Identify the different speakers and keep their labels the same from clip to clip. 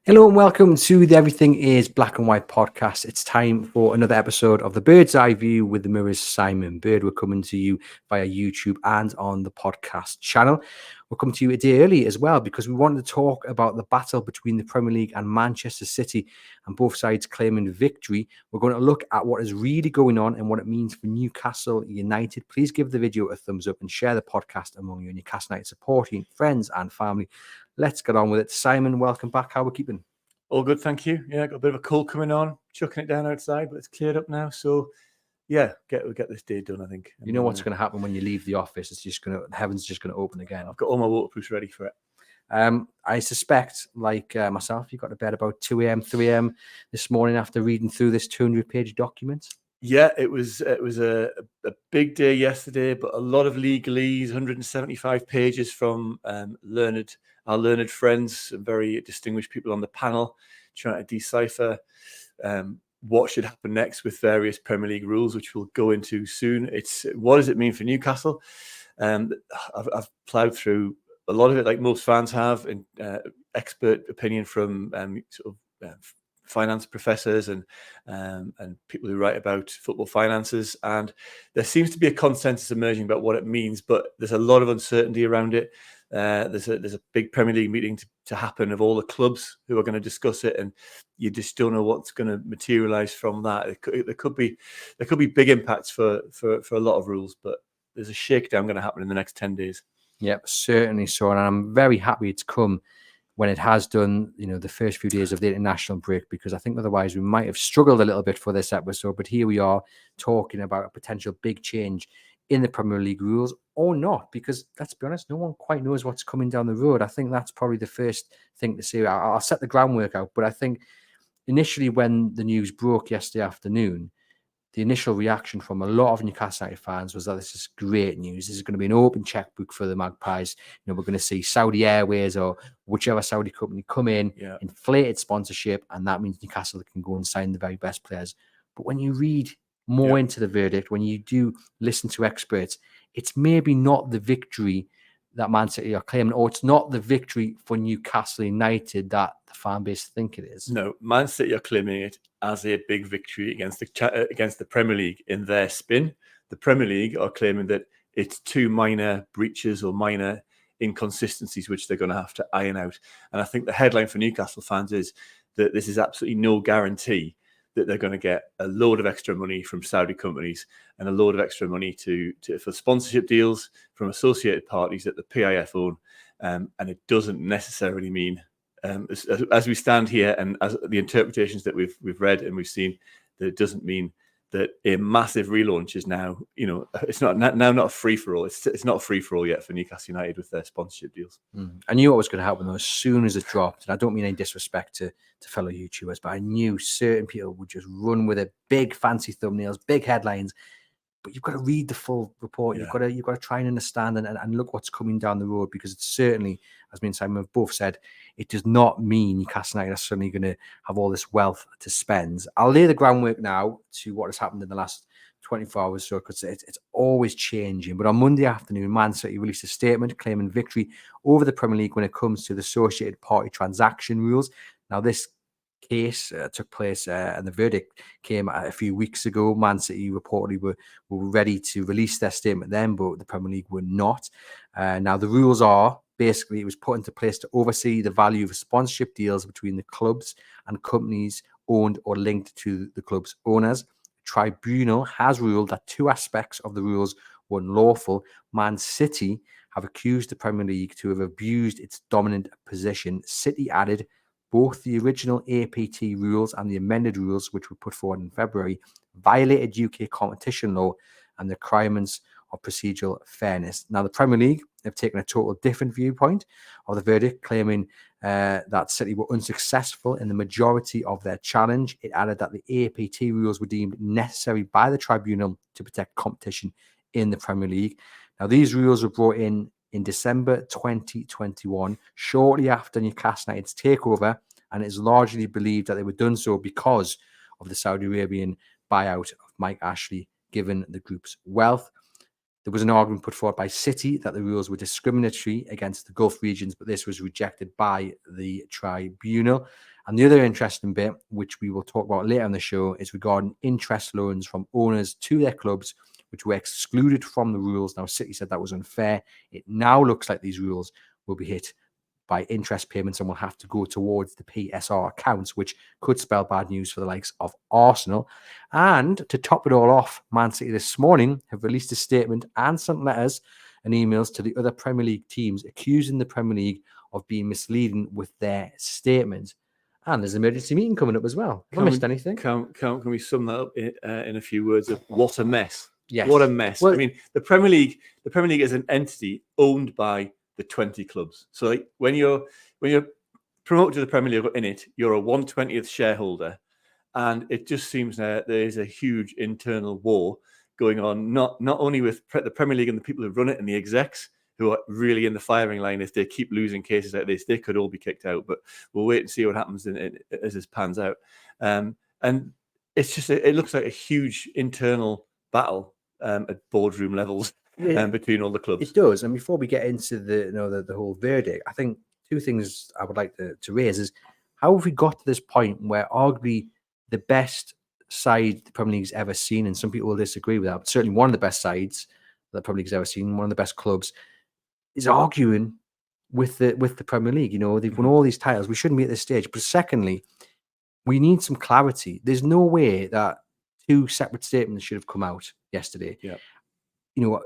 Speaker 1: Hello and welcome to the Everything is Black and White podcast. It's time for another episode of the Bird's Eye View with the Mirror's Simon Bird. We're coming to you via YouTube and on the podcast channel. We're coming to you a day early as well because we wanted to talk about the battle between the Premier League and Manchester City and both sides claiming victory. We're going to look at what is really going on and what it means for Newcastle United. Please give the video a thumbs up and share the podcast among your Newcastle United supporting friends and family. Let's get on with it. Simon, welcome back. How are we keeping?
Speaker 2: All good, thank you. Yeah, got a bit of a cold coming on, chucking it down outside, but it's cleared up now. So, yeah, we'll get this day done, I think.
Speaker 1: You know what's going to happen when you leave the office? It's just heaven's just going to open again.
Speaker 2: I've got all my waterproofs ready for it.
Speaker 1: I suspect, like myself, you got to bed about 2 a.m., 3 a.m. this morning after reading through this 200-page document.
Speaker 2: Yeah, it was a big day yesterday, but a lot of legalese, 175 pages from our learned friends, some very distinguished people on the panel, trying to decipher what should happen next with various Premier League rules, which we'll go into soon. It's what does it mean for Newcastle? I've ploughed through a lot of it, like most fans have, and expert opinion from finance professors and people who write about football finances, and there seems to be a consensus emerging about what it means, but there's a lot of uncertainty around it. There's a big Premier League meeting to happen of all the clubs who are going to discuss it, and you just don't know what's going to materialize from that. There could be big impacts for a lot of rules, but there's a shakedown going to happen in the next 10 days.
Speaker 1: Yep, certainly so, and I'm very happy it's come when it has done, the first few days of the international break, because I think otherwise we might have struggled a little bit for this episode. But here we are talking about a potential big change in the Premier League rules, or not, because let's be honest, no one quite knows what's coming down the road. I think that's probably the first thing to say. I'll set the groundwork out, but I think initially when the news broke yesterday afternoon, the initial reaction from a lot of Newcastle United fans was that this is great news. This is going to be an open checkbook for the Magpies. We're going to see Saudi Airways or whichever Saudi company come in, inflated sponsorship, and that means Newcastle can go and sign the very best players. But when you read more into the verdict, when you do listen to experts, it's maybe not the victory that Man City are claiming, or it's not the victory for Newcastle United that the fan base think it is.
Speaker 2: No, Man City are claiming it as a big victory against the Premier League in their spin. The Premier League are claiming that it's two minor breaches or minor inconsistencies which they're going to have to iron out. And I think the headline for Newcastle fans is that this is absolutely no guarantee that they're going to get a load of extra money from Saudi companies and a load of extra money for sponsorship deals from associated parties that the PIF own. And it doesn't necessarily mean, as we stand here and as the interpretations that we've read and we've seen, that it doesn't mean that a massive relaunch is now, it's not a free-for-all. It's not a free-for-all yet for Newcastle United with their sponsorship deals.
Speaker 1: I knew what was going to happen though as soon as it dropped. And I don't mean any disrespect to fellow YouTubers, but I knew certain people would just run with it, big fancy thumbnails, big headlines. But you've got to read the full report. You've got to try and understand and look what's coming down the road, because it's certainly, as me and Simon have both said, it does not mean Newcastle United are suddenly going to have all this wealth to spend. I'll lay the groundwork now to what has happened in the last 24 hours, so because it's always changing. But on Monday afternoon, Man City released a statement claiming victory over the Premier League when it comes to the associated party transaction rules. Now, this case took place and the verdict came a few weeks ago. Man City reportedly were ready to release their statement then, but the Premier League were not. Now, the rules are basically it was put into place to oversee the value of sponsorship deals between the clubs and companies owned or linked to the club's owners. The tribunal has ruled that two aspects of the rules were unlawful. Man City have accused the Premier League to have abused its dominant position. City added both the original APT rules and the amended rules, which were put forward in February, violated UK competition law and the requirements of procedural fairness. Now, the Premier League have taken a total different viewpoint of the verdict, claiming that City were unsuccessful in the majority of their challenge. It added that the APT rules were deemed necessary by the tribunal to protect competition in the Premier League. Now, these rules were brought in December 2021, shortly after Newcastle United's takeover, and it is largely believed that they were done so because of the Saudi Arabian buyout of Mike Ashley, given the group's wealth. There was an argument put forward by City that the rules were discriminatory against the Gulf regions, but this was rejected by the tribunal. And the other interesting bit, which we will talk about later in the show, is regarding interest loans from owners to their clubs, which were excluded from the rules. Now, City said that was unfair. It now looks like these rules will be hit by interest payments and will have to go towards the PSR accounts, which could spell bad news for the likes of Arsenal. And to top it all off, Man City this morning have released a statement and sent letters and emails to the other Premier League teams accusing the Premier League of being misleading with their statements. And there's an emergency meeting coming up as well. Have I missed anything?
Speaker 2: Can we sum that up in a few words of what a mess?
Speaker 1: Yes.
Speaker 2: What a mess.
Speaker 1: Well,
Speaker 2: I mean, the Premier League is an entity owned by the 20 clubs. So like when you're promoted to the Premier League in it, you're a 1/20th shareholder. And it just seems that there is a huge internal war going on, not only with the Premier League and the people who run it and the execs, who are really in the firing line. If they keep losing cases like this, they could all be kicked out. But we'll wait and see what happens as this pans out. And it's just, it looks like a huge internal battle at boardroom levels between all the clubs.
Speaker 1: It does. And before we get into the whole verdict, I think two things I would like to raise is, how have we got to this point where arguably the best side the Premier League's ever seen, and some people will disagree with that, but certainly one of the best sides that the Premier League's ever seen, one of the best clubs, is arguing with the Premier League. You know, they've won all these titles. We shouldn't be at this stage. But secondly, we need some clarity. There's no way that two separate statements should have come out yesterday.
Speaker 2: Yeah.
Speaker 1: You know,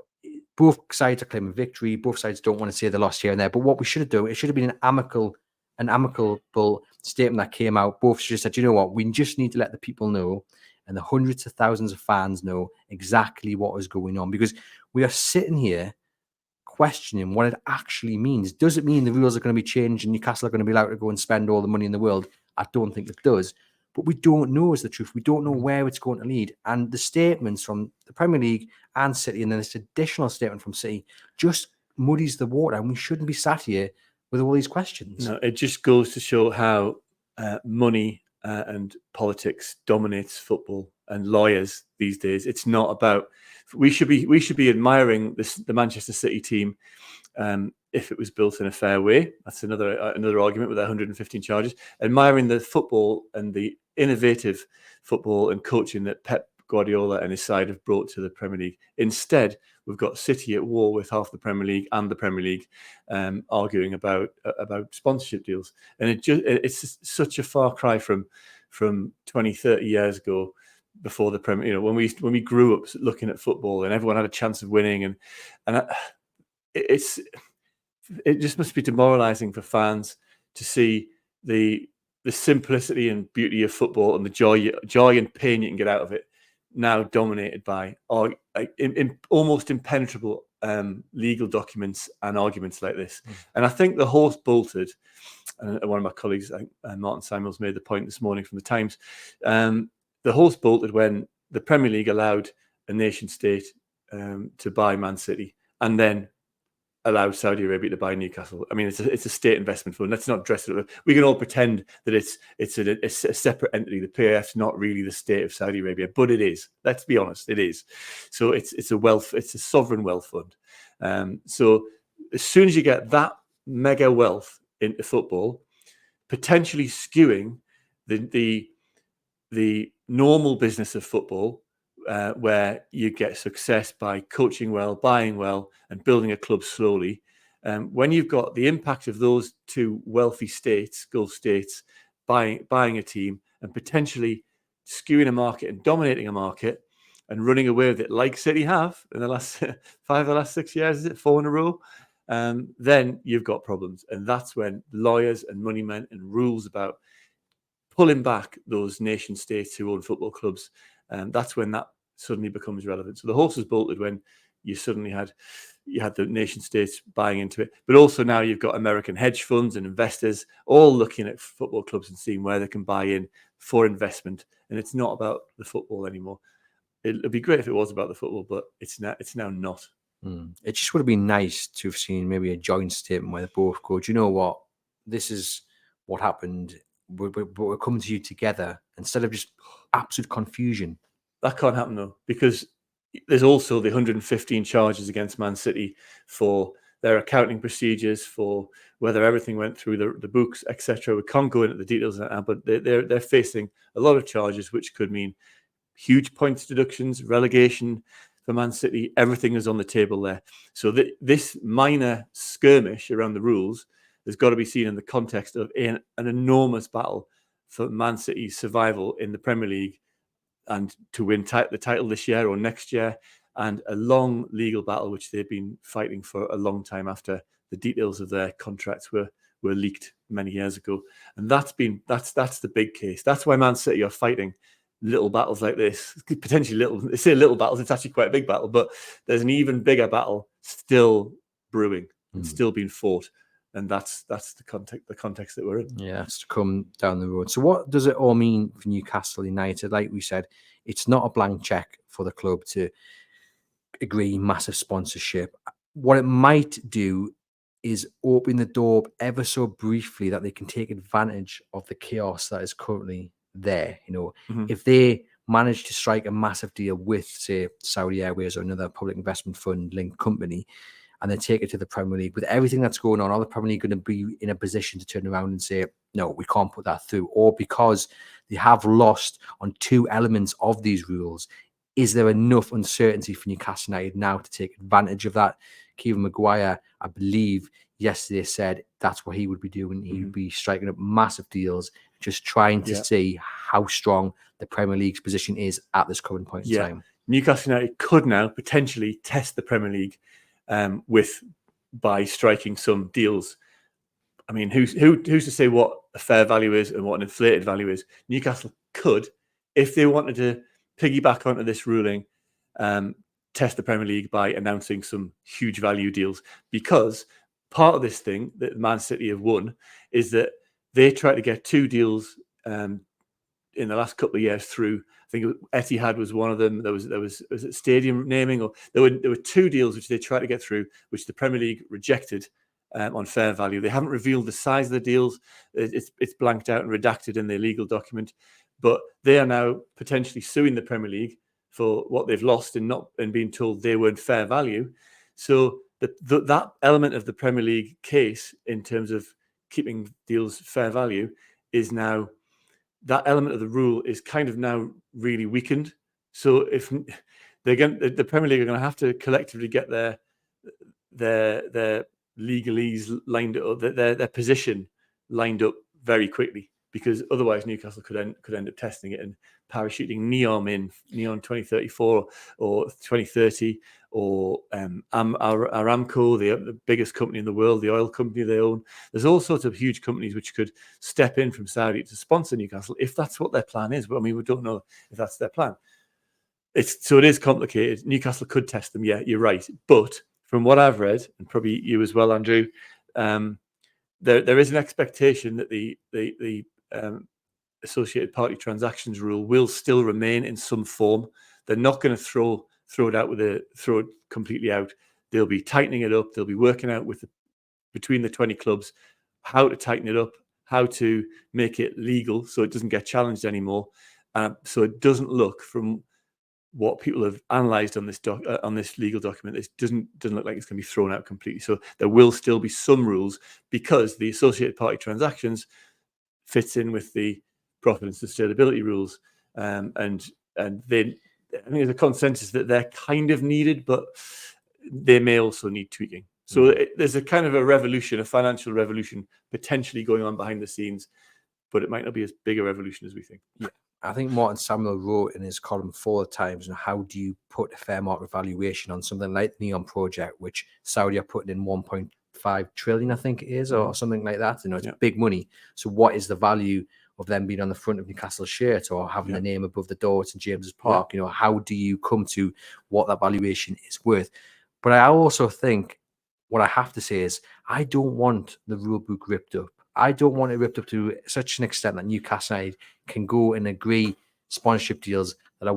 Speaker 1: both sides are claiming victory. Both sides don't want to say they lost here and there. But what we should have done, it should have been an amicable statement that came out. Both should have said, you know what, we just need to let the people know and the hundreds of thousands of fans know exactly what is going on, because we are sitting here questioning what it actually means. Does it mean the rules are going to be changed and Newcastle are going to be allowed to go and spend all the money in the world? I don't think it does. But we don't know is the truth. We don't know where it's going to lead. And the statements from the Premier League and City, and then this additional statement from City, just muddies the water. And we shouldn't be sat here with all these questions.
Speaker 2: No, it just goes to show how money and politics dominates football and lawyers these days. It's not about. We should be admiring the Manchester City team if it was built in a fair way. That's another argument with their 115 charges. Admiring the football and the innovative football and coaching that Pep Guardiola and his side have brought to the Premier League. Instead, we've got City at war with half the Premier League and the Premier League arguing about sponsorship deals. And it's such a far cry from 20, 30 years ago, before the Premier. You know, when we grew up looking at football and everyone had a chance of winning, and it just must be demoralizing for fans to see the simplicity and beauty of football and the joy and pain you can get out of it now dominated by almost impenetrable legal documents and arguments like this. And I think the horse bolted, and one of my colleagues, Martin Samuels, made the point this morning from the Times. The horse bolted when the Premier League allowed a nation state to buy Man City, and then allowed Saudi Arabia to buy Newcastle. I mean, it's a state investment fund. Let's not dress it up. We can all pretend that it's a separate entity. The PAF's not really the state of Saudi Arabia, but it is. Let's be honest, it is. So it's a sovereign wealth fund. So as soon as you get that mega wealth into football, potentially skewing the normal business of football, where you get success by coaching well, buying well, and building a club slowly. When you've got the impact of those two wealthy states, Gulf states, buying a team and potentially skewing a market and dominating a market and running away with it, like City have in the last 6 years, is it 4 in a row? Then you've got problems, and that's when lawyers and money men and rules about pulling back those nation states who own football clubs. That's when that suddenly becomes relevant. So the horse was bolted when you suddenly had the nation states buying into it, but also now you've got American hedge funds and investors all looking at football clubs and seeing where they can buy in for investment. And it's not about the football anymore. It'd be great if it was about the football, but it's now not.
Speaker 1: It just would have been nice to have seen maybe a joint statement where they both go, do you know what? This is what happened. We're coming to you together, instead of just absolute confusion.
Speaker 2: That can't happen though, because there's also the 115 charges against Man City for their accounting procedures for whether everything went through the books, etc. We can't go into the details of that, but they're facing a lot of charges, which could mean huge points deductions, relegation for Man City. Everything is on the table there. So this minor skirmish around the rules has got to be seen in the context of an enormous battle for Man City's survival in the Premier League and to win the title this year or next year, and a long legal battle which they've been fighting for a long time after the details of their contracts were leaked many years ago. And that's the big case. That's why Man City are fighting little battles like this. Potentially little, they say little battles, it's actually quite a big battle, but there's an even bigger battle still brewing and still being fought. And that's the context that we're in.
Speaker 1: Yeah, it's to come down the road. So what does it all mean for Newcastle United? Like we said, it's not a blank check for the club to agree massive sponsorship. What it might do is open the door ever so briefly that they can take advantage of the chaos that is currently there. You know, if they manage to strike a massive deal with, say, Saudi Airways or another public investment fund linked company, and then take it to the Premier League, with everything that's going on, are the Premier League going to be in a position to turn around and say, no, we can't put that through? Or because they have lost on two elements of these rules, is there enough uncertainty for Newcastle United now to take advantage of that? Kieran Maguire, I believe, yesterday said that's what he would be doing. He would be striking up massive deals, just trying to see how strong the Premier League's position is at this current point in time.
Speaker 2: Newcastle United could now potentially test the Premier League by striking some deals. I mean, who's to say what a fair value is and what an inflated value is? Newcastle could, if they wanted to piggyback onto this ruling, test the Premier League by announcing some huge value deals. Because part of this thing that Man City have won is that they tried to get two deals in the last couple of years through. I think Etihad was one of them. There was it stadium naming, or there were two deals which they tried to get through, which the Premier League rejected on fair value. They haven't revealed the size of the deals. It's blanked out and redacted in their legal document. But they are now potentially suing the Premier League for what they've lost and being told they weren't fair value. So that element of the Premier League case in terms of keeping deals fair value is now, that element of the rule is kind of now really weakened. So if the Premier League are going to have to collectively get their legalese lined up, their position lined up very quickly, because otherwise Newcastle could end up testing it and parachuting Neom in, Neon 2034 or 2030, or Aramco, the biggest company in the world, the oil company they own. There's all sorts of huge companies which could step in from Saudi to sponsor Newcastle if that's what their plan is. But I mean, we don't know if that's their plan. So it is complicated. Newcastle could test them, yeah, you're right. But from what I've read, and probably you as well, Andrew, there is an expectation that the associated party transactions rule will still remain in some form. They're not going to throw it completely out. They'll be tightening it up. They'll be working out between the 20 clubs how to tighten it up, how to make it legal so it doesn't get challenged anymore. So it doesn't look, from what people have analysed on this legal document, it doesn't look like it's going to be thrown out completely. So there will still be some rules, because the associated party transactions fits in with the profit and sustainability rules, and then I think there's a consensus that they're kind of needed, but they may also need tweaking. So there's a kind of a financial revolution potentially going on behind the scenes, but it might not be as big a revolution as we think.
Speaker 1: Yeah. I think Martin Samuel wrote in his column 4 times, how do you put a fair market valuation on something like the Neon project, which Saudi are putting in 1.5 trillion, I think it is, or something like that. You know, it's big money. So what is the value of them being on the front of Newcastle's shirt or having the name above the door at St James's Park? You know, how do you come to what that valuation is worth? But I also think, what I have to say is, I don't want the rule book ripped up. I don't want it ripped up to such an extent that Newcastle United can go and agree sponsorship deals that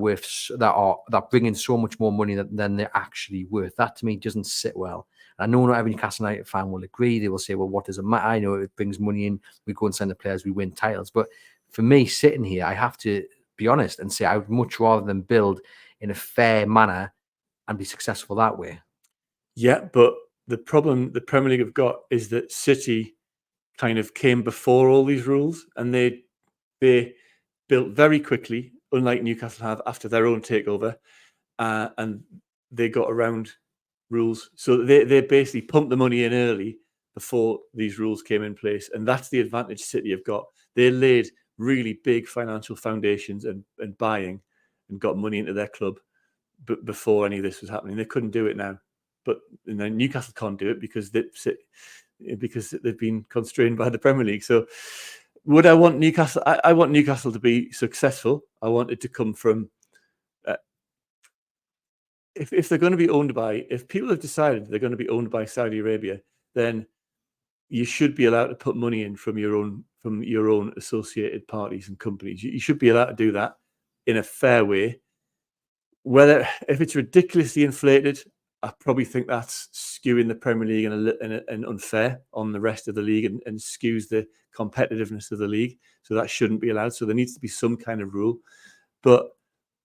Speaker 1: are bringing so much more money than they're actually worth. That to me doesn't sit well. I know not every Newcastle United fan will agree. They will say, well, what does it matter? I know it brings money in. We go and send the players, we win titles. But for me, sitting here, I have to be honest and say I would much rather than build in a fair manner and be successful that way.
Speaker 2: Yeah, but the problem the Premier League have got is that City kind of came before all these rules, and they built very quickly, unlike Newcastle have after their own takeover, and they got around rules. So they basically pumped the money in early before these rules came in place, and that's the advantage City have got. They laid really big financial foundations and buying and got money into their club before any of this was happening. They couldn't do it now, but Newcastle can't do it because they've been constrained by the Premier League. So would I want Newcastle? I want Newcastle to be successful. I want it to come from if they're going to be owned by, if people have decided they're going to be owned by Saudi Arabia, then you should be allowed to put money in from your own associated parties and companies. You should be allowed to do that in a fair way. Whether if it's ridiculously inflated, I probably think that's skewing the Premier League and unfair on the rest of the league and skews the competitiveness of the league. So that shouldn't be allowed. So there needs to be some kind of rule. But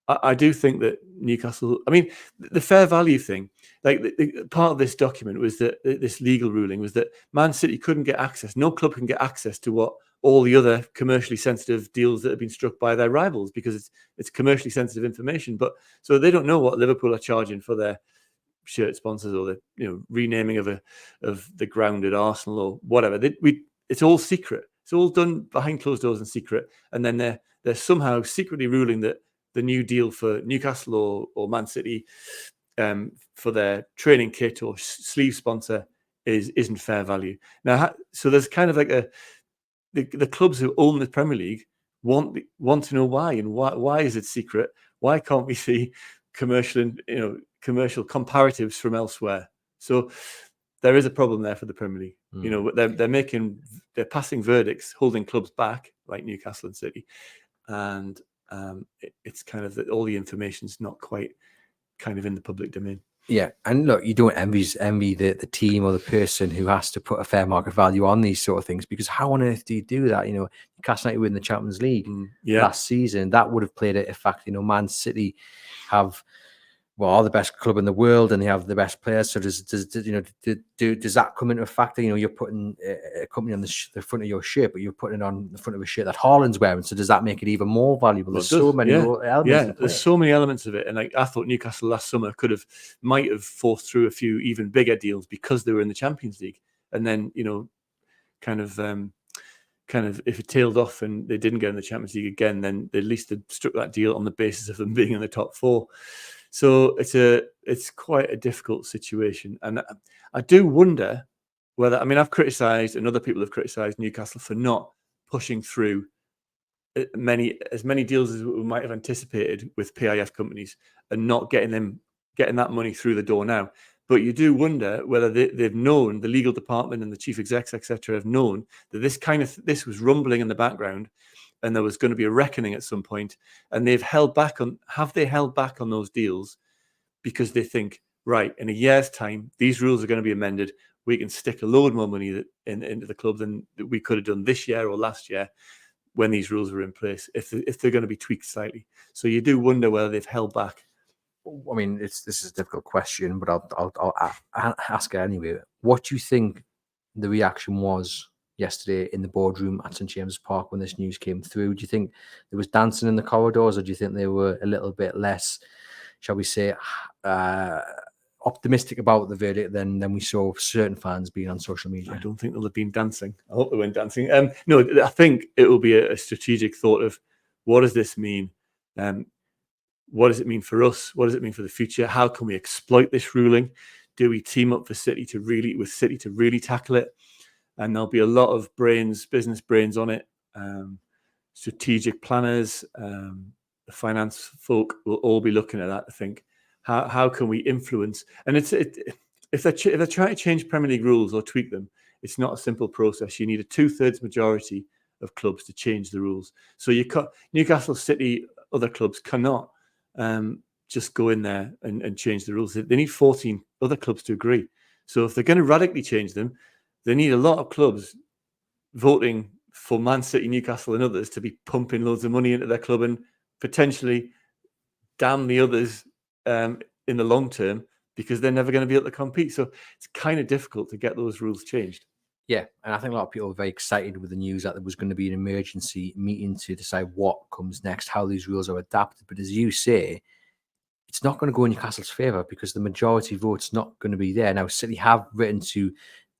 Speaker 2: I do think that Newcastle, I mean, the fair value thing, like part of this document was that this legal ruling was that Man City couldn't get access. No club can get access to what all the other commercially sensitive deals that have been struck by their rivals because it's commercially sensitive information. But so they don't know what Liverpool are charging for their shirt sponsors or the renaming of the ground at Arsenal or whatever. It's all secret. It's all done behind closed doors and secret. And then they're somehow secretly ruling that the new deal for Newcastle or Man City for their training kit or sleeve sponsor isn't fair value. Now, so there's kind of like the clubs who own the Premier League want to know why, and why is it secret? Why can't we see commercial comparatives from elsewhere? So there is a problem there for the Premier League. They're passing verdicts, holding clubs back like Newcastle and City, and it's kind of that all the information's not quite kind of in the public domain.
Speaker 1: Yeah, and look, you don't envy the team or the person who has to put a fair market value on these sort of things, because how on earth do you do that? Newcastle United win the Champions League last season. That would have played a factor. Man City are the best club in the world and they have the best players. So does that come into a factor? You're putting a company on the front of your shirt, but you're putting it on the front of a shirt that Haaland's wearing. So does that make it even more valuable? There's so many elements.
Speaker 2: Yeah, there's so many elements of it. And I thought Newcastle last summer might have forced through a few even bigger deals because they were in the Champions League. And then, kind of if it tailed off and they didn't get in the Champions League again, then at least they struck that deal on the basis of them being in the top four. So it's quite a difficult situation. And I do wonder whether, I've criticised and other people have criticised Newcastle for not pushing through as many deals as we might have anticipated with PIF companies and not getting that money through the door now. But you do wonder whether they've known, the legal department and the chief execs, etc., have known that this was rumbling in the background and there was going to be a reckoning at some point, and have they held back on those deals because they think, right, in a year's time, these rules are going to be amended. We can stick a load more money into the club than we could have done this year or last year when these rules were in place, if they're going to be tweaked slightly. So you do wonder whether they've held back.
Speaker 1: This is a difficult question, but I'll ask it anyway. What do you think the reaction was yesterday in the boardroom at St James's Park when this news came through? Do you think there was dancing in the corridors, or do you think they were a little bit less, shall we say, optimistic about the verdict than we saw certain fans being on social media?
Speaker 2: I don't think they'll have been dancing. I hope they weren't dancing. No, I think it will be a strategic thought of what does this mean? What does it mean for us? What does it mean for the future? How can we exploit this ruling? Do we team up with City to really tackle it? And there'll be a lot of business brains on it. Strategic planners, the finance folk will all be looking at that to think, how can we influence? And if they're trying to change Premier League rules or tweak them, it's not a simple process. You need a 2/3 majority of clubs to change the rules. So Newcastle City, other clubs cannot just go in there and change the rules. They need 14 other clubs to agree. So if they're going to radically change them, they need a lot of clubs voting for Man City, Newcastle and others to be pumping loads of money into their club and potentially damn the others in the long term because they're never going to be able to compete. So it's kind of difficult to get those rules changed.
Speaker 1: Yeah, and I think a lot of people were very excited with the news that there was going to be an emergency meeting to decide what comes next, how these rules are adapted. But as you say, it's not going to go in Newcastle's favour because the majority vote's not going to be there. Now, City have written to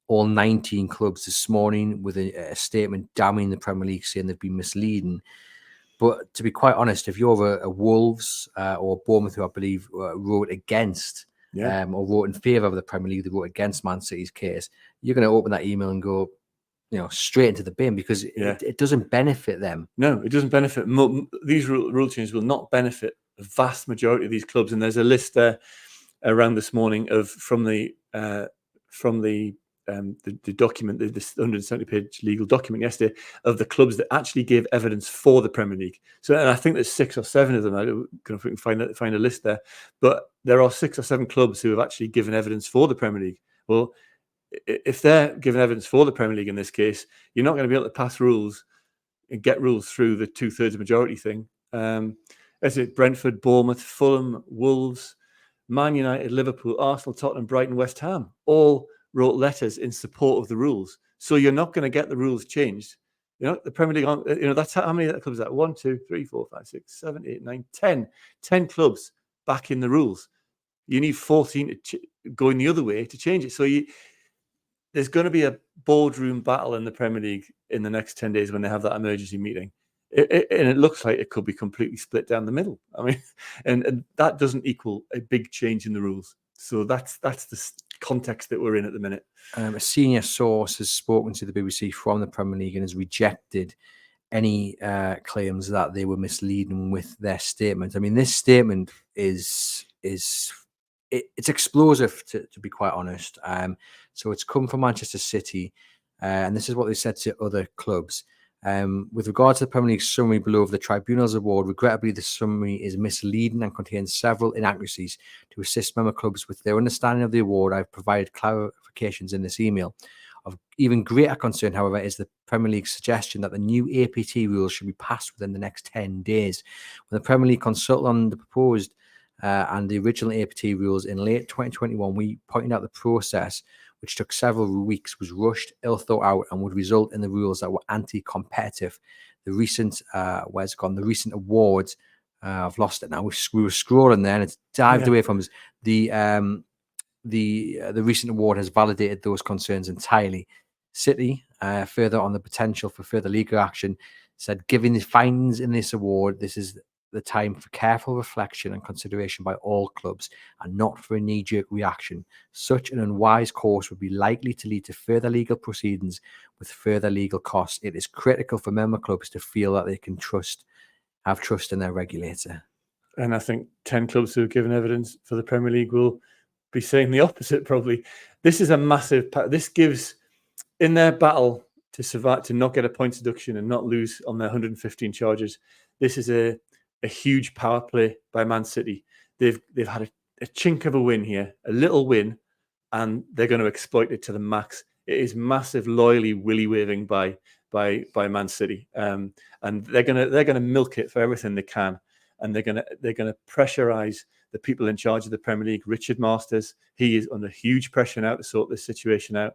Speaker 1: all 19 clubs this morning with a statement damning the Premier League, saying they've been misleading. But to be quite honest, if you're a Wolves or Bournemouth, who I believe wrote against or wrote in favour of the Premier League, they wrote against Man City's case, you're going to open that email and go, straight into the bin because it doesn't benefit them.
Speaker 2: No, it doesn't benefit. These rule changes will not benefit the vast majority of these clubs. And there's a list there around this morning of from the document, this 170-page legal document yesterday, of the clubs that actually gave evidence for the Premier League. So, and I think there's 6 or 7 of them. I don't know if we can find a list there, but there are 6 or 7 clubs who have actually given evidence for the Premier League. Well, if they're giving evidence for the Premier League in this case, you're not going to be able to pass rules and get rules through the 2/3 majority thing. Is it Brentford, Bournemouth, Fulham, Wolves, Man United, Liverpool, Arsenal, Tottenham, Brighton, West Ham all wrote letters in support of the rules. So you're not going to get the rules changed. The Premier League, that's how many clubs is that? 1, 2, 3, 4, 5, 6, 7, 8, 9, 10. 10 clubs back in the rules. You need 14 going the other way to change it. So there's going to be a boardroom battle in the Premier League in the next 10 days when they have that emergency meeting. And it looks like it could be completely split down the middle. I mean, and that doesn't equal a big change in the rules. So that's the context that we're in at the minute.
Speaker 1: A senior source has spoken to the BBC from the Premier League and has rejected any claims that they were misleading with their statement. I mean, this statement is it's explosive, to be quite honest. So it's come from Manchester City, and this is what they said to other clubs. With regard to the Premier League summary below of the Tribunal's award, regrettably, the summary is misleading and contains several inaccuracies. To assist member clubs with their understanding of the award, I've provided clarifications in this email. Of even greater concern, however, is the Premier League's suggestion that the new APT rules should be passed within the next 10 days. When the Premier League consulted on the proposed and the original APT rules in late 2021, we pointed out the process, which took several weeks, was rushed, ill thought out, and would result in the rules that were anti-competitive. The recent, The recent awards, I've lost it now. We were scrolling there, and it's dived away from us. The recent award has validated those concerns entirely. City, further on the potential for further legal action, said, given the findings in this award, this is the time for careful reflection and consideration by all clubs and not for a knee-jerk reaction. Such an unwise course would be likely to lead to further legal proceedings with further legal costs. It is critical for member clubs to feel that they can have trust in their regulator.
Speaker 2: And I think 10 clubs who have given evidence for the Premier League will be saying the opposite, probably. This is a massive... This gives, in their battle to survive, to not get a points deduction and not lose on their 115 charges, this is a huge power play by Man City. They've had a chink of a win here, a little win, and they're going to exploit it to the max. It is massive, loyally willy waving by Man City, and they're gonna milk it for everything they can, and they're gonna pressurize the people in charge of the Premier League. Richard Masters, he is under huge pressure now to sort this situation out,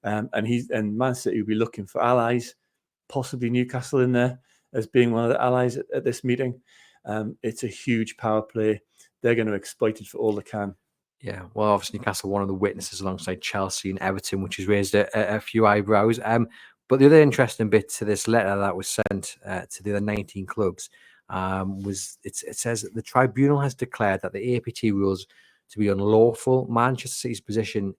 Speaker 2: and Man City will be looking for allies, possibly Newcastle in there as being one of the allies at this meeting. It's a huge power play. They're going to exploit it for all they can.
Speaker 1: Yeah, well, obviously Newcastle, one of the witnesses alongside Chelsea and Everton, which has raised a few eyebrows. But the other interesting bit to this letter that was sent to the other 19 clubs was it says that the tribunal has declared that the APT rules to be unlawful. Manchester City's position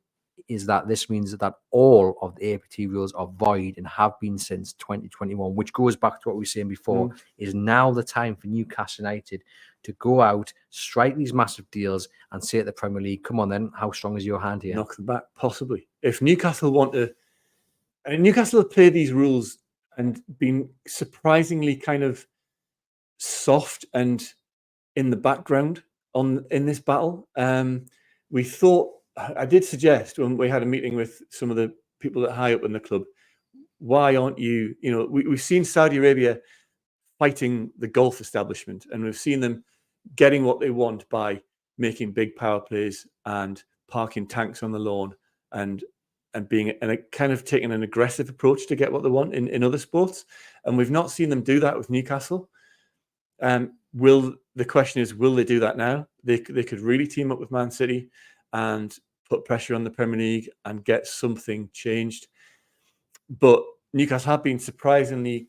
Speaker 1: is that this means that all of the APT rules are void and have been since 2021, which goes back to what we were saying before. Is now the time for Newcastle United to go out, strike these massive deals, and say at the Premier League, come on then, how strong is your hand here?
Speaker 2: Knock them back, possibly. If Newcastle want to... I mean, Newcastle have played these rules and been surprisingly kind of soft and in the background in this battle. We thought... I did suggest when we had a meeting with some of the people that are high up in the club, why aren't you, we've seen Saudi Arabia fighting the golf establishment, and we've seen them getting what they want by making big power plays and parking tanks on the lawn and being and kind of taking an aggressive approach to get what they want in other sports. And we've not seen them do that with Newcastle. The question is, will they do that now? They could really team up with Man City and put pressure on the Premier League and get something changed. But Newcastle have been surprisingly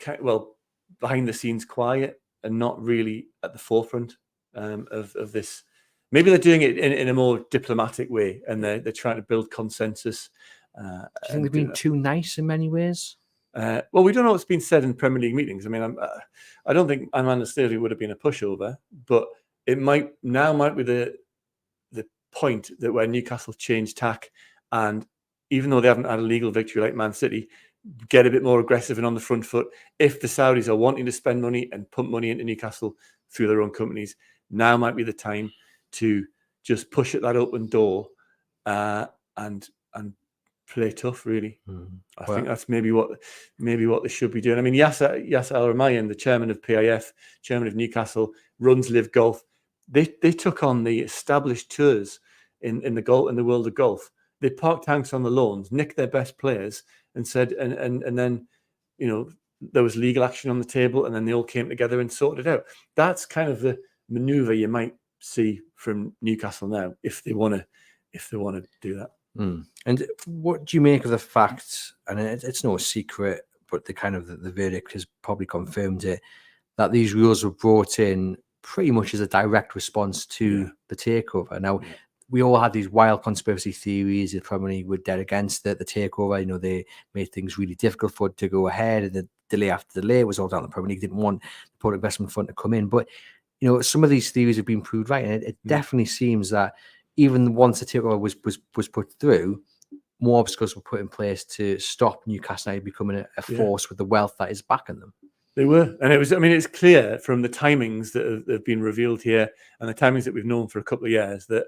Speaker 2: behind the scenes quiet and not really at the forefront of this. Maybe they're doing it in a more diplomatic way, and they're trying to build consensus.
Speaker 1: Do you think they've been too nice in many ways?
Speaker 2: Well, we don't know what's been said in Premier League meetings. I mean, I don't think Amanda Staley would have been a pushover, but it might be the point that where Newcastle changed tack, and even though they haven't had a legal victory like Man City, get a bit more aggressive and on the front foot. If the Saudis are wanting to spend money and pump money into Newcastle through their own companies, now might be the time to just push at that open door and play tough, really. I think that's maybe what they should be doing. I mean, Yasser Al-Rumayyan, the chairman of PIF, chairman of Newcastle, runs Live Golf. They took on the established tours in the world of golf. They parked tanks on the lawns, nicked their best players, and said, and then, you know, there was legal action on the table, and then they all came together and sorted it out. That's kind of the maneuver you might see from Newcastle now if they want to do that.
Speaker 1: And what do you make of the fact, and it's no secret, but the verdict has probably confirmed it, that these rules were brought in pretty much as a direct response to the takeover? Now, we all had these wild conspiracy theories. The Premier League were dead against the takeover. You know, they made things really difficult for it to go ahead, and the delay after delay was all down. The Premier League didn't want the Public Investment Fund to come in. But, you know, some of these theories have been proved right, and it definitely seems that even once the takeover was put through, more obstacles were put in place to stop Newcastle United becoming a force with the wealth that is backing them.
Speaker 2: They were, and it's clear from the timings that have been revealed here and the timings that we've known for a couple of years that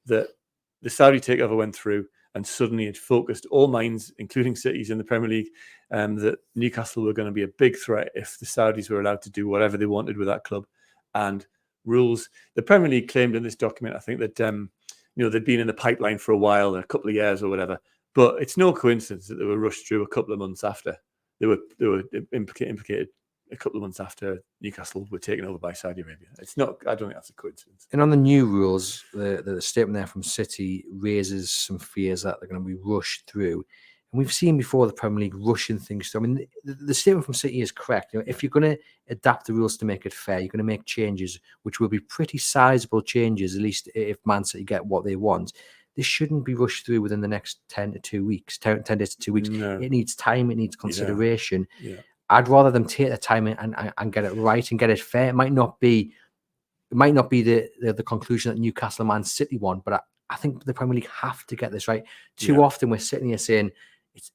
Speaker 2: the Saudi takeover went through, and suddenly it focused all minds, including cities in the Premier League, that Newcastle were going to be a big threat if the Saudis were allowed to do whatever they wanted with that club. And rules, the Premier League claimed in this document, I think that they'd been in the pipeline for a while, a couple of years or whatever. But it's no coincidence that they were rushed through a couple of months after they were implicated. A couple of months after Newcastle were taken over by Saudi Arabia. It's not. I don't think that's a coincidence.
Speaker 1: And on the new rules, the statement there from City raises some fears that they're going to be rushed through. And we've seen before the Premier League rushing things through. I mean, the statement from City is correct. You know, if you're going to adapt the rules to make it fair, you're going to make changes, which will be pretty sizable changes, at least if Man City get what they want. This shouldn't be rushed through within the next 10 days to 2 weeks.
Speaker 2: No.
Speaker 1: It needs time. It needs consideration.
Speaker 2: Yeah.
Speaker 1: I'd rather them take the time and get it right and get it fair. It might not be the conclusion that Newcastle and Man City want, but I think the Premier League have to get this right. Too often we're sitting here saying it's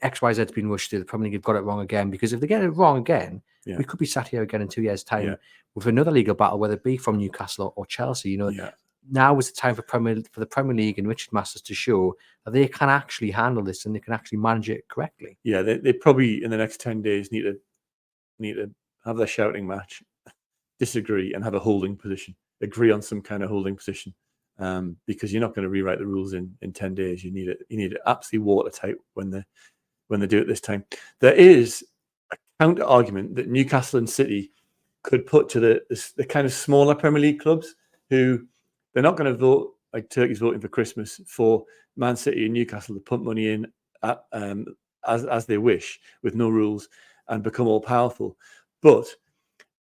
Speaker 1: XYZ's been rushed through. The Premier League have got it wrong again, because if they get it wrong again, we could be sat here again in 2 years' time with another legal battle, whether it be from Newcastle or Chelsea. You know, now is the time for the Premier League and Richard Masters to show that they can actually handle this and they can actually manage it correctly.
Speaker 2: Yeah, they probably in the next 10 days need to have their shouting match, disagree, and have a holding position. Agree on some kind of holding position, because you're not going to rewrite the rules in 10 days. You need it absolutely watertight when they do it this time. There is a counter argument that Newcastle and City could put to the kind of smaller Premier League clubs who they're not going to vote like Turkey's voting for Christmas for Man City and Newcastle to pump money in as they wish with no rules and become all powerful. But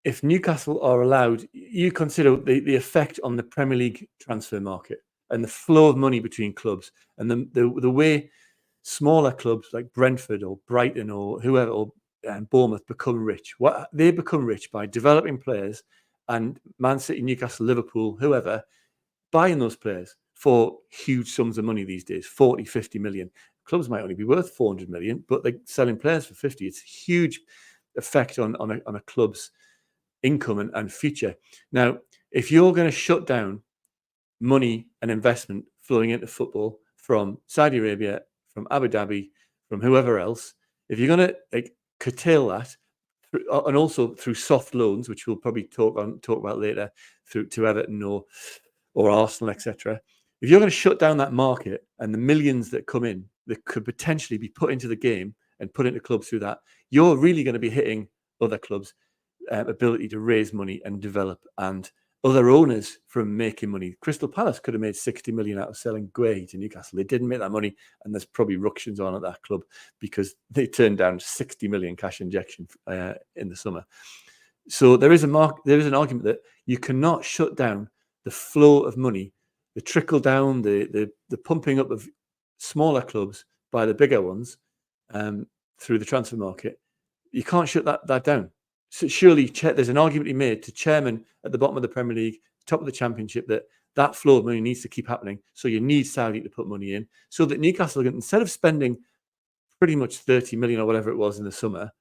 Speaker 2: if Newcastle are allowed, you consider the effect on the Premier League transfer market and the flow of money between clubs and the way smaller clubs like Brentford or Brighton or whoever or Bournemouth become rich. They become rich by developing players, and Man City, Newcastle, Liverpool, whoever, buying those players for huge sums of money these days, 40, 50 million. Clubs might only be worth 400 million, but they're selling players for 50. It's a huge effect on a club's income and future. Now, if you're going to shut down money and investment flowing into football from Saudi Arabia, from Abu Dhabi, from whoever else, if you're going to curtail that, and also through soft loans, which we'll probably talk about later, through to Everton or or Arsenal, etc. If you're going to shut down that market and the millions that come in that could potentially be put into the game and put into clubs through that, you're really going to be hitting other clubs' ability to raise money and develop, and other owners from making money. Crystal Palace could have made 60 million out of selling Guehi to Newcastle. They didn't make that money, and there's probably ructions on at that club because they turned down 60 million cash injection in the summer. So there is an argument that you cannot shut down the flow of money, the trickle down, the pumping up of smaller clubs by the bigger ones through the transfer market. You can't shut that down. So surely there's an argument to be made to chairman at the bottom of the Premier League, top of the Championship, that flow of money needs to keep happening. So you need Saudi to put money in so that Newcastle, instead of spending pretty much 30 million or whatever it was in the summer,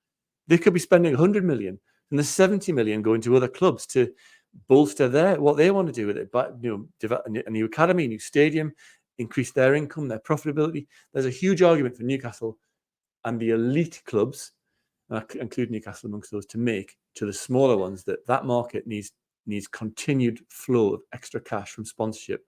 Speaker 2: they could be spending 100 million. And the 70 million going to other clubs to bolster what they want to do with it. But develop a new academy, a new stadium, increase their income, their profitability. There's a huge argument for Newcastle and the elite clubs, and I include Newcastle amongst those, to make to the smaller ones that market needs continued flow of extra cash from sponsorship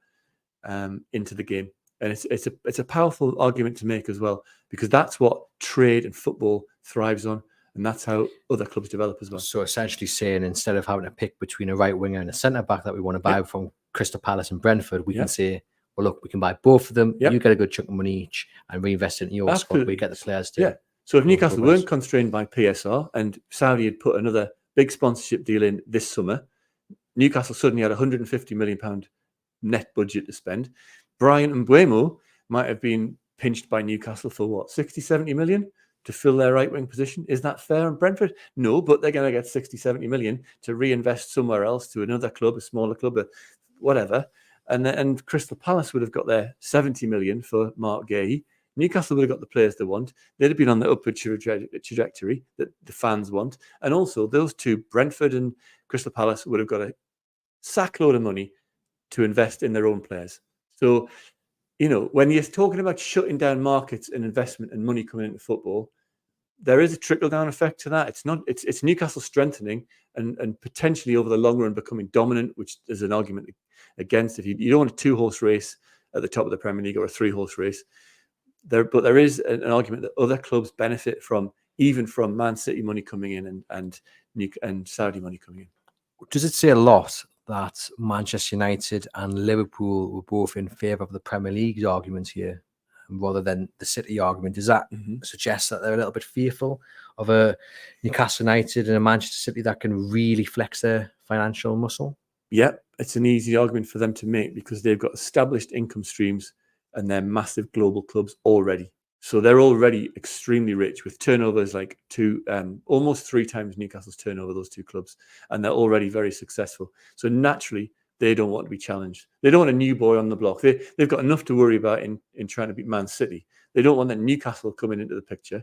Speaker 2: into the game. And it's a powerful argument to make as well, because that's what trade and football thrives on. And that's how other clubs develop as well.
Speaker 1: So essentially saying, instead of having to pick between a right winger and a centre back that we want to buy from Crystal Palace and Brentford, we can say, well, look, we can buy both of them. You get a good chunk of money each and reinvest it in your squad. We get the players to.
Speaker 2: Yeah. So if Newcastle weren't constrained by PSR and Saudi had put another big sponsorship deal in this summer, Newcastle suddenly had £150 million net budget to spend. Brian Mbeumo might have been pinched by Newcastle for what, 60, 70 million to fill their right wing position. Is that fair on Brentford? No, but they're going to get 60, 70 million to reinvest somewhere else, to another club, a smaller club, whatever. And Crystal Palace would have got their 70 million for Mark Guehi. Newcastle would have got the players they want. They'd have been on the upward trajectory that the fans want. And also those two, Brentford and Crystal Palace, would have got a sackload of money to invest in their own players. So, when you're talking about shutting down markets and investment and money coming into football, there is a trickle-down effect to that. It's Newcastle strengthening and potentially over the long run becoming dominant, which is an argument against. If you don't want a 2-horse race at the top of the Premier League or a 3-horse race, but there is an argument that other clubs benefit from, even from Man City money coming in and Saudi money coming in.
Speaker 1: Does it say a lot that Manchester United and Liverpool were both in favour of the Premier League's argument here rather than the City argument? Does that suggest that they're a little bit fearful of a Newcastle United and a Manchester City that can really flex their financial muscle?
Speaker 2: Yeah, it's an easy argument for them to make because they've got established income streams and they're massive global clubs already. So they're already extremely rich with turnovers like almost 3 times Newcastle's turnover, those two clubs. And they're already very successful. So naturally, they don't want to be challenged. They don't want a new boy on the block. They've got enough to worry about in trying to beat Man City. They don't want that Newcastle coming into the picture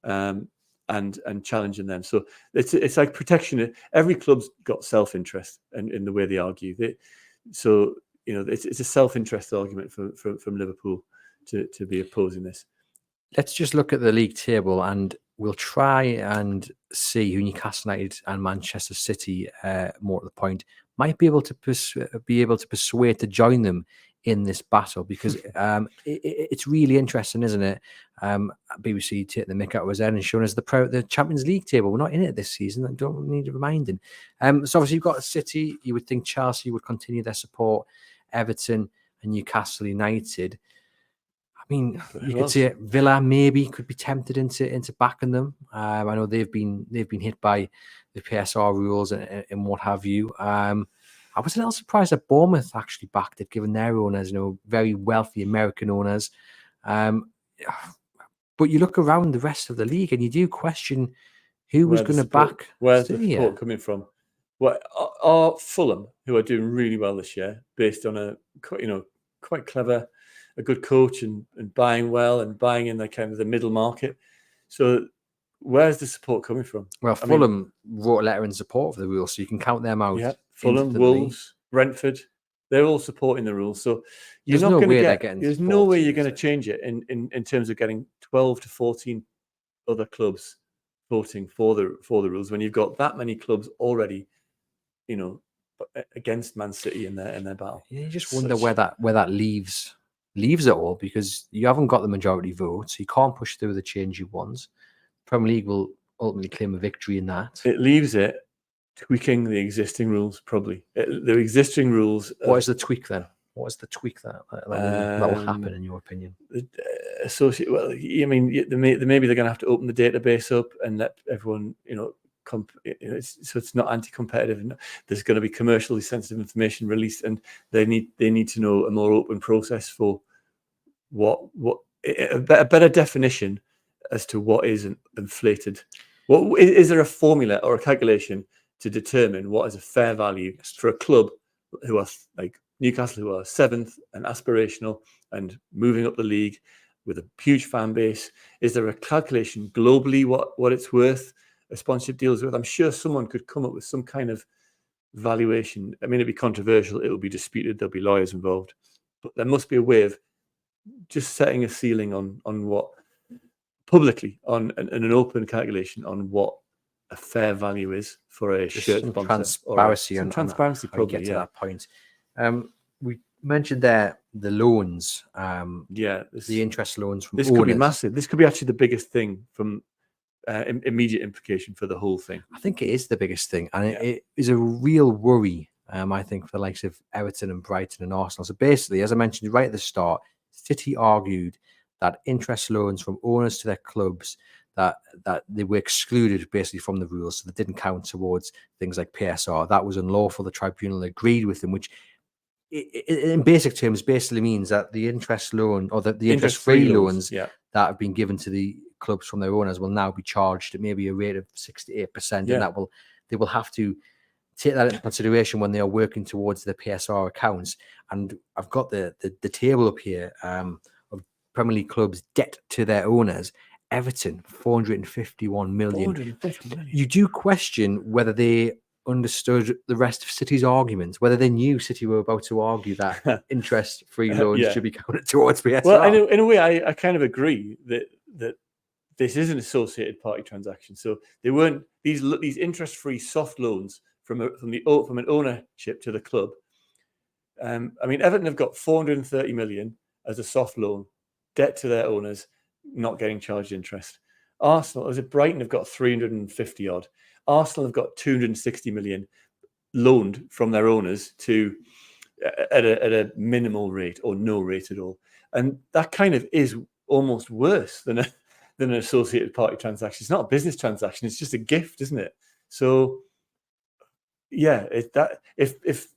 Speaker 2: and challenging them. So it's like protection. Every club's got self-interest in the way they argue. It's a self-interest argument from Liverpool to be opposing this.
Speaker 1: Let's just look at the league table and we'll try and see who Newcastle United and Manchester City, more to the point, might be able to persuade to join them in this battle, because it's really interesting, isn't it? BBC taking the mick out of us and showing us the Champions League table. We're not in it this season. I don't need reminding. So obviously you've got City. You would think Chelsea would continue their support, Everton and Newcastle United. I mean, you could say Villa maybe could be tempted into backing them. I know they've been hit by the PSR rules and what have you. I was a little surprised that Bournemouth actually backed it, given their owners, very wealthy American owners. But you look around the rest of the league and you do question who was going to back.
Speaker 2: Where's the support coming from? Well, are Fulham, who are doing really well this year, based on a quite clever, a good coach and buying well and buying in the middle market. So where's the support coming from?
Speaker 1: Well, Fulham wrote a letter in support of the rules, so you can count them out.
Speaker 2: Yeah, Fulham, Wolves, Brentford, they're all supporting the rules. So
Speaker 1: there's no way
Speaker 2: you're going to change it in terms of getting 12 to 14 other clubs voting for the rules when you've got that many clubs already, against Man City in their battle.
Speaker 1: You just wonder where that leaves it all, because you haven't got the majority vote, so you can't push through the change you want. Premier League will ultimately claim a victory in that.
Speaker 2: It leaves it tweaking the existing rules, probably. The existing rules.
Speaker 1: What is the tweak then? What is the tweak that will happen, in your opinion?
Speaker 2: Well, I mean, maybe they're going to have to open the database up and let everyone, so it's not anti-competitive. And there's going to be commercially sensitive information released, and they need to know a more open process for a better definition as to what is inflated. What is there a formula or a calculation to determine what is a fair value for a club who are like Newcastle, who are 7th and aspirational and moving up the league with a huge fan base? Is there a calculation globally what it's worth, a sponsorship deal is worth? I'm sure someone could come up with some kind of valuation. I mean, it'd be controversial, it'll be disputed, there'll be lawyers involved, but there must be a way of just setting a ceiling on what publicly, on an open calculation on what a fair value is for a shirt sponsor.
Speaker 1: Transparency, probably. Get to that point. We mentioned there the loans. The interest loans from
Speaker 2: this
Speaker 1: owners.
Speaker 2: Could be massive. This could be actually the biggest thing from immediate implication for the whole thing.
Speaker 1: I think it is the biggest thing, and it is a real worry. I think for the likes of Everton and Brighton and Arsenal. So basically, as I mentioned right at the start, City argued that interest loans from owners to their clubs, that they were excluded basically from the rules, so they didn't count towards things like PSR. That was unlawful. The tribunal agreed with them, which in basic terms basically means that the interest loan, or the interest-free loans that have been given to the clubs from their owners will now be charged at maybe a rate of 6 to 8%, and they will have to take that into consideration when they are working towards the PSR accounts. And I've got the table up here of Premier League clubs' debt to their owners. Everton, 451 million.
Speaker 2: 450 million.
Speaker 1: You do question whether they understood the rest of City's argument, whether they knew City were about to argue that interest-free loans should be counted towards PSR.
Speaker 2: Well, in a way, I kind of agree that this is an associated party transaction. So they weren't these interest-free soft loans from an ownership to the club. I mean, Everton have got 430 million as a soft loan, debt to their owners, not getting charged interest. Brighton have got 350 odd. Arsenal have got 260 million loaned from their owners at a minimal rate or no rate at all. And that kind of is almost worse than an associated party transaction. It's not a business transaction, it's just a gift, isn't it? So it's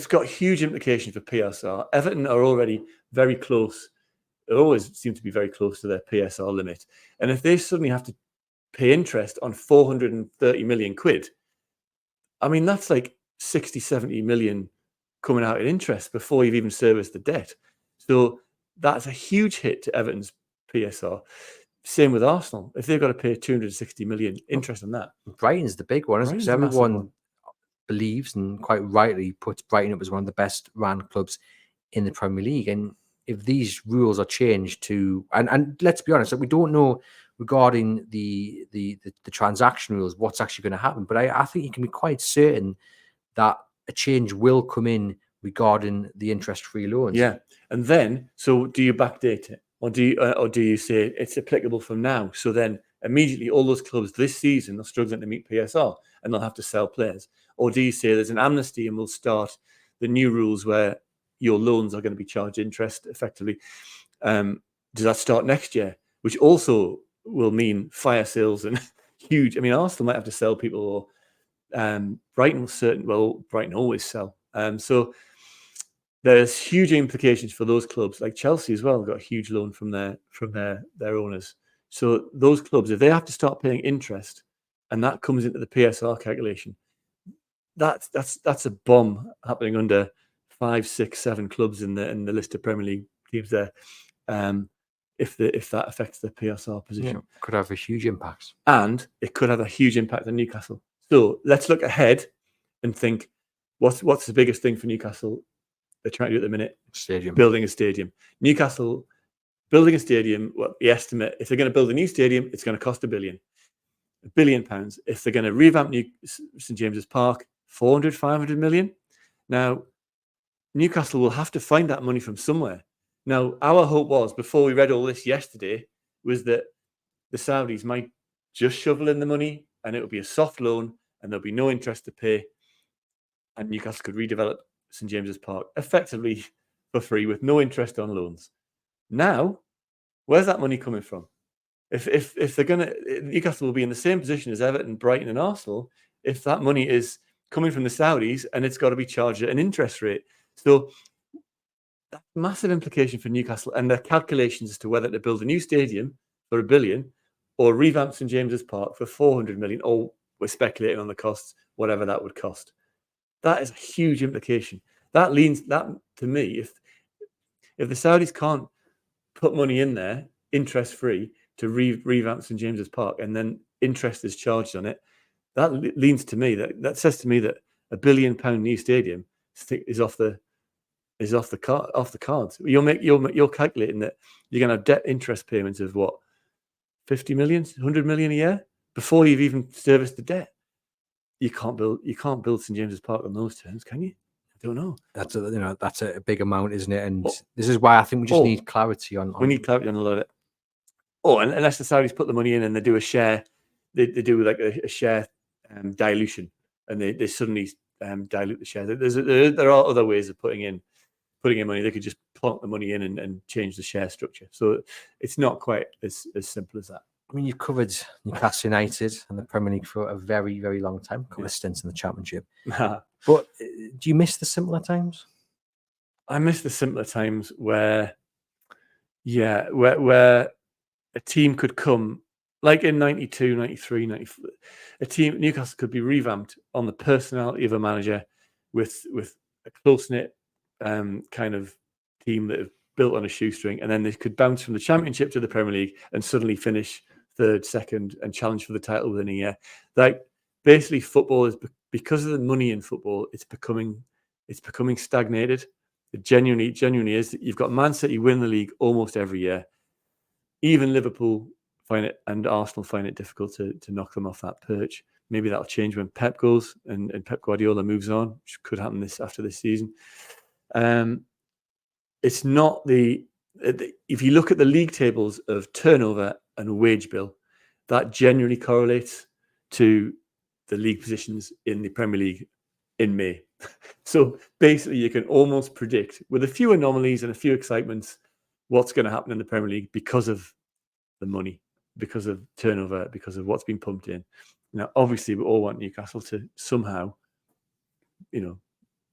Speaker 2: got huge implications for PSR. Everton are already very close. They always seem to be very close to their PSR limit. And if they suddenly have to pay interest on 430 million quid, I mean, that's like 60, 70 million coming out in interest before you've even serviced the debt. So that's a huge hit to Everton's PSR. Same with Arsenal. If they've got to pay 260 million interest on that.
Speaker 1: Brighton's the big one, isn't it? Because everyone believes, and quite rightly puts Brighton up as one of the best ran clubs in the Premier League. And if these rules are changed to, and let's be honest, we don't know regarding the transaction rules what's actually going to happen, but I think you can be quite certain that a change will come in regarding the interest-free loans.
Speaker 2: Yeah, and then so do you backdate it, or do you say it's applicable from now? So then immediately all those clubs this season are struggling to meet PSR and they'll have to sell players, or do you say there's an amnesty and we'll start the new rules where your loans are going to be charged interest effectively? Does that start next year? Which also will mean fire sales and huge. I mean, Arsenal might have to sell people, or Brighton will Brighton always sell. So there's huge implications for those clubs, like Chelsea as well, got a huge loan from their owners. So those clubs, if they have to start paying interest, and that comes into the PSR calculation, that's a bomb happening under 5, 6, 7 clubs in the list of Premier League teams there. If that affects the PSR position,
Speaker 1: could have a huge impact,
Speaker 2: and it could have a huge impact on Newcastle. So let's look ahead and think, what's the biggest thing for Newcastle they're trying to do at the minute? Building a stadium. Newcastle building a stadium. Well, the estimate, if they're going to build a new stadium, it's going to cost £1 billion. £1 billion. If they're going to revamp St James's Park, 400, 500 million. Now, Newcastle will have to find that money from somewhere. Now, our hope was, before we read all this yesterday, was that the Saudis might just shovel in the money and it will be a soft loan and there'll be no interest to pay. And Newcastle could redevelop St James's Park effectively for free with no interest on loans. Now, where's that money coming from? If they're going to, Newcastle will be in the same position as Everton, Brighton and Arsenal if that money is coming from the Saudis and it's got to be charged at an interest rate. So that's a massive implication for Newcastle and their calculations as to whether to build a new stadium for $1 billion or revamp St James's Park for 400 million, or we're speculating on the costs, whatever that would cost. That is a huge implication. That leans that to me, if the Saudis can't put money in there interest free to revamp St James's Park and then interest is charged on it, that leans to me that says to me that £1 billion new stadium is off the cards. You're calculating that you're going to have debt interest payments of what, 50 million, 100 million a year before you've even serviced the debt. You can't build St James's Park on those terms, can you? I don't know.
Speaker 1: That's a big amount, isn't it? And this is why I think we just need clarity on.
Speaker 2: We need clarity on a lot of it. And unless the Saudis put the money in and they do a share, they do like a share dilution, and they suddenly dilute the share. There are other ways of putting in money. They could just plonk the money in and change the share structure. So it's not quite as simple as that.
Speaker 1: I mean, you've covered Newcastle United and the Premier League for a very, very long time. A couple of stints in the Championship. But do you miss the simpler times?
Speaker 2: I miss the simpler times where a team could come, like in 92, 93, 94, Newcastle could be revamped on the personality of a manager with a close-knit kind of team that have built on a shoestring, and then they could bounce from the Championship to the Premier League and suddenly finish third, second, and challenge for the title within a year. Like, basically, football is, because of the money in football, it's becoming stagnated. It genuinely is. You've got Man City win the league almost every year. Even Liverpool find it, and Arsenal find it difficult to knock them off that perch. Maybe that'll change when Pep goes and Pep Guardiola moves on, which could happen after this season. It's not if you look at the league tables of turnover and wage bill, that generally correlates to the league positions in the Premier League in May. So basically, you can almost predict, with a few anomalies and a few excitements, what's going to happen in the Premier League because of the money, because of turnover, because of what's been pumped in. Now, obviously, we all want Newcastle to somehow,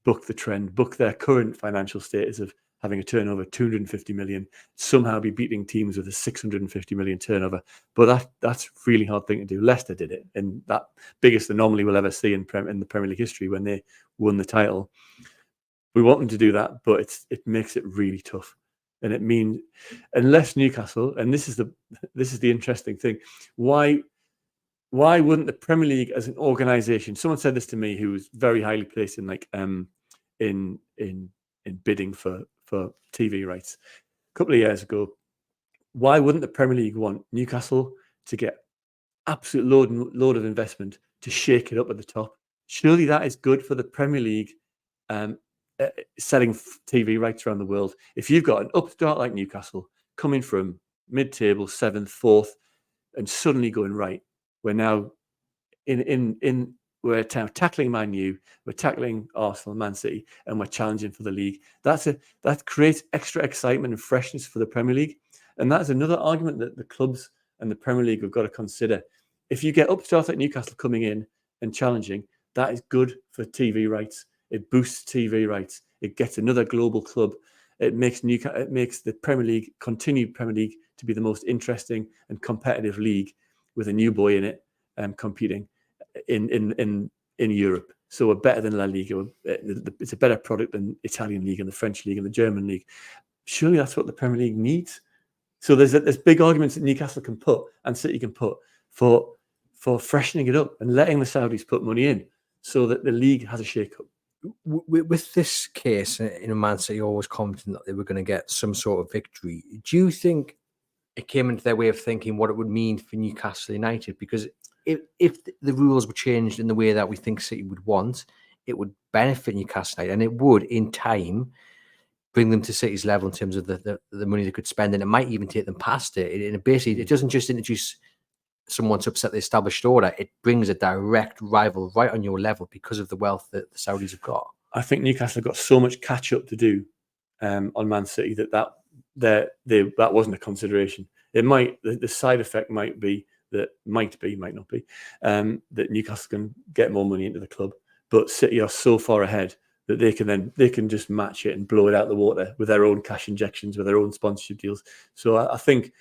Speaker 2: buck the trend, book their current financial status of having a turnover 250 million, somehow be beating teams with a 650 million turnover. But that's a really hard thing to do. Leicester did it, and that biggest anomaly we'll ever see in the Premier League history when they won the title. We want them to do that, but it makes it really tough. And it means, unless Newcastle, and this is the interesting thing, why wouldn't the Premier League as an organization? Someone said this to me, who was very highly placed in in bidding for TV rights a couple of years ago. Why wouldn't the Premier League want Newcastle to get absolute load of investment to shake it up at the top? Surely that is good for the Premier League selling TV rights around the world. If you've got an upstart like Newcastle coming from mid-table, 7th, 4th, and suddenly going, right, we're now we're tackling Man U, we're tackling Arsenal, Man City, and we're challenging for the league. That creates extra excitement and freshness for the Premier League. And that's another argument that the clubs and the Premier League have got to consider. If you get upstarts like Newcastle coming in and challenging, that is good for TV rights. It boosts TV rights. It gets another global club. It makes the Premier League, continued Premier League, to be the most interesting and competitive league with a new boy in it, competing in Europe. So we're better than La Liga. It's a better product than Italian league and the French league and the German league. Surely that's what the Premier League needs. So there's big arguments that Newcastle can put and City can put for freshening it up and letting the Saudis put money in so that the league has a shake-up.
Speaker 1: With this case, Man City always confident that they were going to get some sort of victory. Do you think it came into their way of thinking what it would mean for Newcastle United? Because if the rules were changed in the way that we think City would want, it would benefit Newcastle United, and it would in time bring them to City's level in terms of the money they could spend, and it might even take them past it. And basically, it doesn't just introduce someone to upset the established order; it brings a direct rival right on your level because of the wealth that the Saudis have got.
Speaker 2: I think Newcastle have got so much catch up to do on Man City that wasn't a consideration. It might, the side effect might not be, that Newcastle can get more money into the club, but City are so far ahead that they can just match it and blow it out the water with their own cash injections, with their own sponsorship deals. So I think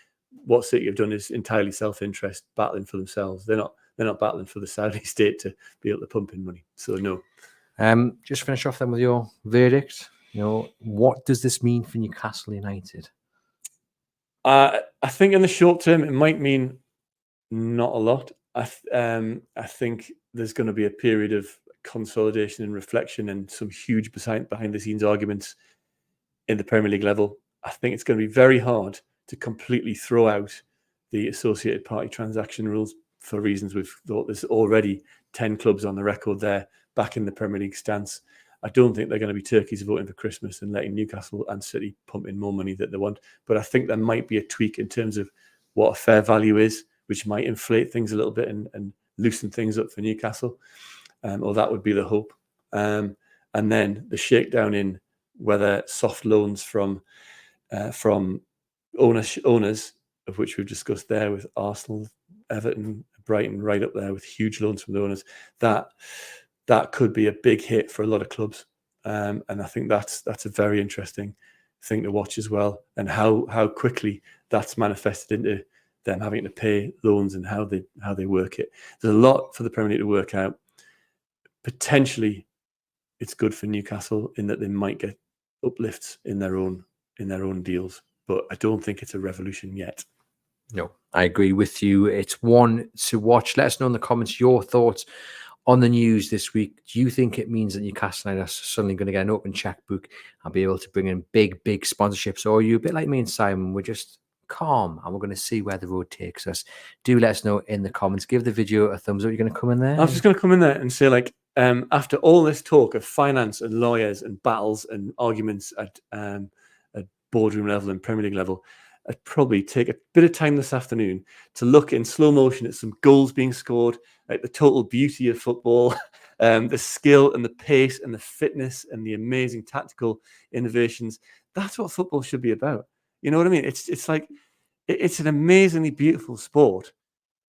Speaker 2: what City have done is entirely self-interest, battling for themselves. They're not battling for the Saudi state to be able to pump in money. So no.
Speaker 1: Just finish off then with your verdict. What does this mean for Newcastle United?
Speaker 2: I think in the short term it might mean not a lot. I think there's going to be a period of consolidation and reflection and some huge behind the scenes arguments in the Premier League level. I think it's going to be very hard to completely throw out the associated party transaction rules for reasons we've thought. There's already 10 clubs on the record there back in the Premier League stance. I don't think they're going to be turkeys voting for Christmas and letting Newcastle and City pump in more money that they want. But I think there might be a tweak in terms of what a fair value is, which might inflate things a little bit and loosen things up for Newcastle. Or that would be the hope. And then the shakedown in whether soft loans from owners, of which we've discussed there with Arsenal, Everton, Brighton, right up there with huge loans from the owners, that could be a big hit for a lot of clubs. And I think that's a very interesting thing to watch as well, and how quickly that's manifested into them having to pay loans and how they work it. There's a lot for the Premier League to work out. Potentially, it's good for Newcastle in that they might get uplifts in their own deals, but I don't think it's a revolution yet.
Speaker 1: No, I agree with you. It's one to watch. Let us know in the comments your thoughts on the news this week. Do you think it means that Newcastle United are suddenly going to get an open checkbook and be able to bring in big sponsorships? Or are you a bit like me and Simon? We're just calm and we're going to see where the road takes us. Do let us know in the comments. Give the video a thumbs up. You're going to come in there?
Speaker 2: I was just going to come in there and say, like, after all this talk of finance and lawyers and battles and arguments at boardroom level and Premier League level, I'd probably take a bit of time this afternoon to look in slow motion at some goals being scored, like the total beauty of football, the skill and the pace and the fitness and the amazing tactical innovations. That's what football should be about. You know what I mean? It's like, it's an amazingly beautiful sport,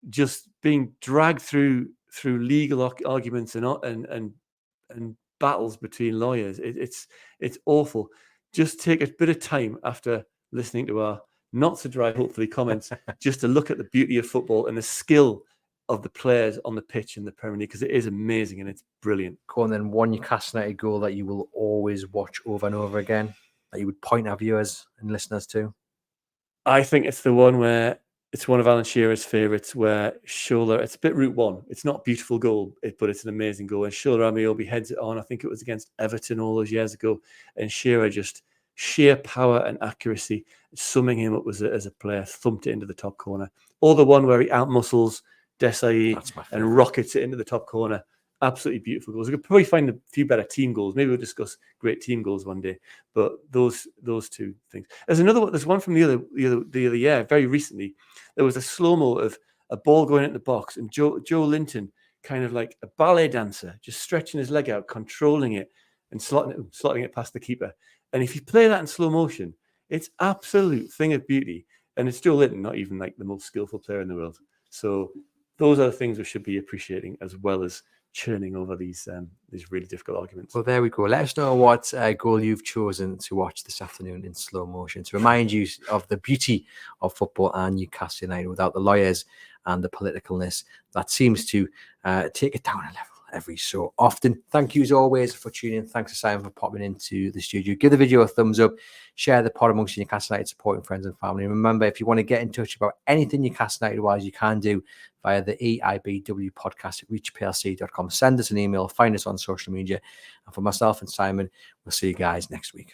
Speaker 2: just being dragged through legal arguments and battles between lawyers. It's awful. Just take a bit of time after listening to our not so dry, hopefully, comments, just to look at the beauty of football and the skill of the players on the pitch in the Premier League, because it is amazing and it's brilliant.
Speaker 1: Go on then, one Newcastle United goal that you will always watch over and over again, that you would point our viewers and listeners to?
Speaker 2: I think it's the one where it's one of Alan Shearer's favourites, where Shola, it's a bit Route 1. It's not a beautiful goal, but it's an amazing goal. And Shola Amiobi heads it on. I think it was against Everton all those years ago. And Shearer, just sheer power and accuracy, summing him up as a player, thumped it into the top corner. Or the one where he outmuscles Desai and rockets it into the top corner. Absolutely beautiful goals. We could probably find a few better team goals. Maybe we'll discuss great team goals one day. But those two things. There's another one. There's one from the other year, very recently. There was a slow-mo of a ball going into the box, and Joe Linton, kind of like a ballet dancer, just stretching his leg out, controlling it, and slotting it past the keeper. And if you play that in slow motion, it's absolute thing of beauty. And it's Joe Linton, not even like the most skillful player in the world. So those are the things we should be appreciating, as well as churning over these really difficult arguments.
Speaker 1: Well, there we go. Let us know what goal you've chosen to watch this afternoon in slow motion, to remind you of the beauty of football and Newcastle United without the lawyers and the politicalness that seems to take it down a level every so often. Thank you as always for tuning in. Thanks to Simon for popping into the studio. Give the video a thumbs up. Share the pod amongst your Newcastle United supporting friends and family. And remember, if you want to get in touch about anything Newcastle United wise, you can do via the EIBW podcast at reachplc.com. Send us an email, find us on social media. And for myself and Simon, we'll see you guys next week.